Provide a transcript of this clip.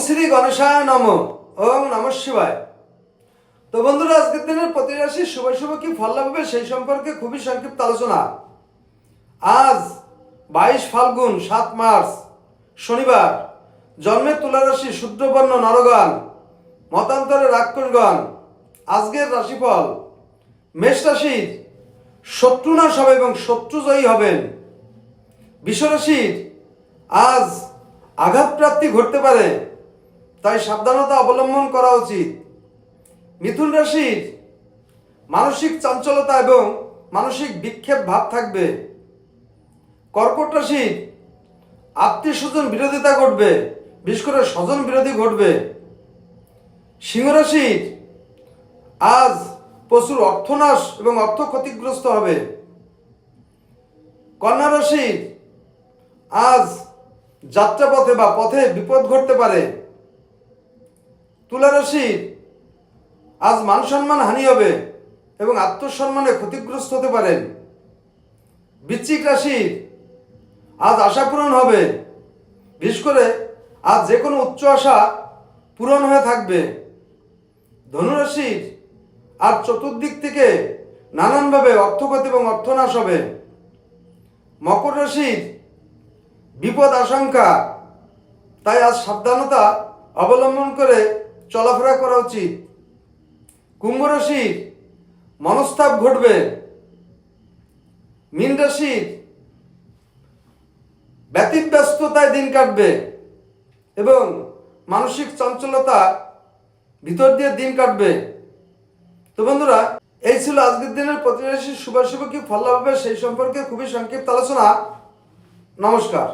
শ্রী গণেশায় নম। ওম নমঃ শিবায়। তো বন্ধুরা, আজকের দিনের প্রতি রাশি শুভ শুভ কি ফল লাভ হবে সেই সম্পর্কে খুবই সংক্ষিপ্ত আলোচনা। আজ 22 ফাল্গুন 7 মার্চ শনিবার, জন্মে তুলা রাশি, শূদ্রবর্ণ নরগণ, মতান্তরে রাক্ষসগণ। আজকের রাশিফল: মেষ রাশির শত্রুনাশ হবে এবং শত্রুজয়ী হবেন। বৃষ রাশির আজ আঘাতপ্রাপ্তি ঘটতে পারে, তাই সাবধানতা অবলম্বন করা উচিত। মিথুন রাশির মানসিক চঞ্চলতা এবং মানসিক বিক্ষেপ ভাব থাকবে। কর্কট রাশির আত্মীয় স্বজন বিরোধিতা ঘটবে, বিশেষ করে স্বজন বিরোধী ঘটবে। সিংহ রাশির আজ প্রচুর অর্থনাশ এবং অর্থ ক্ষতিগ্রস্ত হবে। কন্যা রাশির আজ যাত্রাপথে বা পথে বিপদ ঘটতে পারে। তুলা রাশির আজ মান সম্মান হানি হবে এবং আত্মসম্মানে ক্ষতিগ্রস্ত হতে পারেন। বৃশ্চিক রাশির আজ আশা পূরণ হবে, বিশেষ করে আজ যে কোনো উচ্চ আশা পূরণ হয়ে থাকবে। ধনুরাশির আজ চতুর্দিক থেকে নানানভাবে অর্থক্ষতি এবং অর্থনাশ হবে। মকর রাশির বিপদ আশঙ্কা, তাই আজ সাবধানতা অবলম্বন করে চলাফেরা করা উচিত। কুম্ভ রাশির মনস্তাপ ঘটবে। মীন রাশির ব্যতিব্যস্ততায় দিন কাটবে এবং মানসিক চঞ্চলতা ভিতর দিয়ে দিন কাটবে। তো বন্ধুরা, এই ছিল আজকের দিনের প্রতি রাশির শুভ শুভ কি ফল লাভ হবে সেই সম্পর্কে খুবই সংক্ষিপ্ত আলোচনা। নমস্কার।